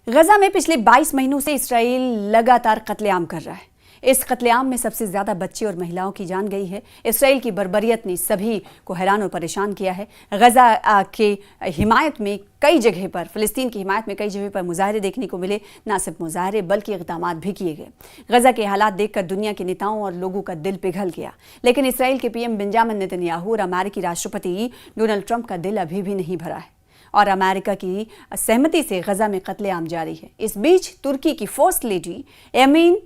गजा में पिछले 22 महीनों से इसराइल लगातार कत्लेआम कर रहा है। इस कत्लेआम में सबसे ज्यादा बच्चे और महिलाओं की जान गई है। इसराइल की बर्बरियत ने सभी को हैरान और परेशान किया है। गजा के हिमायत में कई जगह पर, फिलिस्तीन की हिमायत में कई जगह पर मुजाहरे देखने को मिले। न सिर्फ मुजाहरे बल्कि इक़दामात भी किए गए। गजा के हालात देखकर दुनिया के नेताओं और लोगों का दिल पिघल गया। लेकिन इसराइल के पीएम बेंजामिन नेतन्याहू और अमेरिकी राष्ट्रपति डोनाल्ड ट्रंप का दिल अभी भी नहीं भरा है और अमेरिका की सहमति से गजा में कत्लेआम जारी है। इस बीच तुर्की की फर्स्ट लेडी एमीन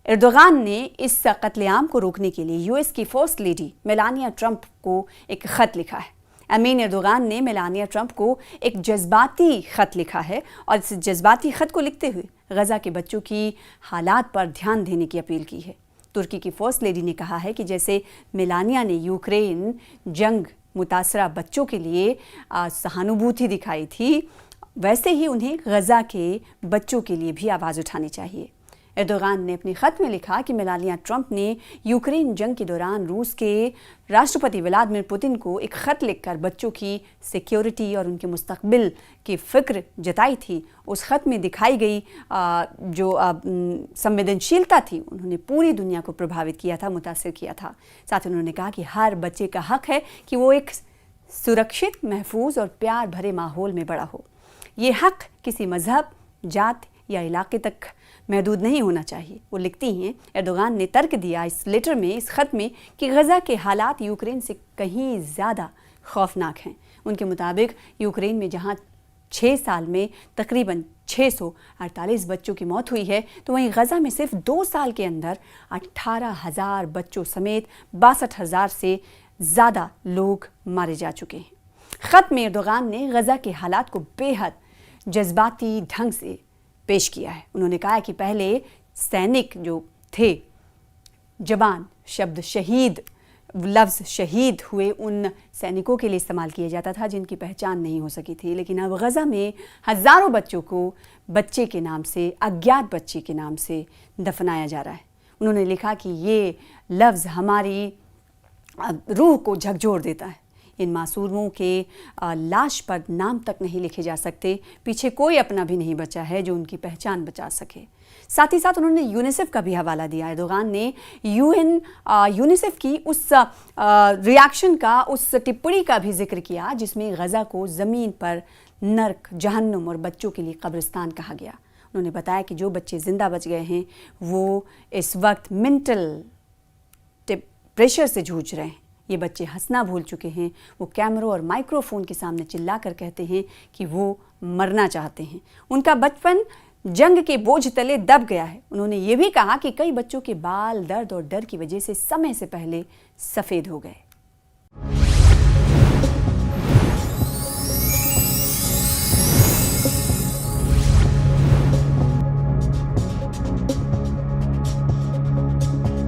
एर्दोगान ने इस कत्लेआम को रोकने के लिए यूएस की फर्स्ट लेडी मेलानिया ट्रंप को एक खत लिखा है। एमीन एर्दोगान ने मेलानिया ट्रंप को एक जज्बाती खत लिखा है और इस जज्बाती खत को लिखते हुए गजा के बच्चों की हालात पर ध्यान देने की अपील की है। तुर्की की फर्स्ट लेडी ने कहा है कि जैसे मेलानिया ने यूक्रेन जंग मुतासरा बच्चों के लिए सहानुभूति दिखाई थी, वैसे ही उन्हें गजा के बच्चों के लिए भी आवाज़ उठानी चाहिए। एर्दोगान ने अपने खत में लिखा कि मेलानिया ट्रंप ने यूक्रेन जंग के दौरान रूस के राष्ट्रपति व्लादिमीर पुतिन को एक खत लिखकर बच्चों की सिक्योरिटी और उनके मुस्तकबिल की फिक्र जताई थी। उस खत में दिखाई गई जो संवेदनशीलता थी, उन्होंने पूरी दुनिया को प्रभावित किया था, मुतासिर किया था। साथ ही उन्होंने कहा कि हर बच्चे का हक है कि वो एक सुरक्षित, महफूज और प्यार भरे माहौल में बड़ा हो। ये हक किसी मजहब, जात या इलाके तक महदूद नहीं होना चाहिए। वो लिखती हैं, एर्दोगान ने तर्क दिया इस लेटर में, इस खत में, कि गजा के हालात यूक्रेन से कहीं ज़्यादा खौफनाक हैं। उनके मुताबिक यूक्रेन में जहां 6 साल में तकरीबन 648 बच्चों की मौत हुई है, तो वहीं गजा में सिर्फ 2 साल के अंदर 18,000 बच्चों समेत 62,000 से ज़्यादा लोग मारे जा चुके हैं। खत में एर्दोगान ने गजा के हालात को बेहद जज्बाती ढंग से पेश किया है। उन्होंने कहा कि पहले सैनिक जो थे, जवान शब्द शहीद, लफ्ज़ शहीद हुए उन सैनिकों के लिए इस्तेमाल किया जाता था जिनकी पहचान नहीं हो सकी थी, लेकिन अब गजा में हज़ारों बच्चों को बच्चे के नाम से, अज्ञात बच्चे के नाम से दफनाया जा रहा है। उन्होंने लिखा कि ये लफ्ज़ हमारी रूह को झकझोर देता है। इन मासूमों के लाश पर नाम तक नहीं लिखे जा सकते, पीछे कोई अपना भी नहीं बचा है जो उनकी पहचान बचा सके। साथ ही साथ उन्होंने यूनिसेफ का भी हवाला दिया। एर्दोगान ने यूनिसेफ की उस रिएक्शन का, उस टिप्पणी का भी जिक्र किया जिसमें गजा को ज़मीन पर नर्क, जहन्नुम और बच्चों के लिए कब्रिस्तान कहा गया। उन्होंने बताया कि जो बच्चे ज़िंदा बच गए हैं वो इस वक्त मेंटल प्रेशर से जूझ रहे हैं। ये बच्चे हंसना भूल चुके हैं। वो कैमरों और माइक्रोफोन के सामने चिल्लाकर कहते हैं कि वो मरना चाहते हैं। उनका बचपन जंग के बोझ तले दब गया है। उन्होंने ये भी कहा कि कई बच्चों के बाल दर्द और डर की वजह से समय से पहले सफ़ेद हो गए।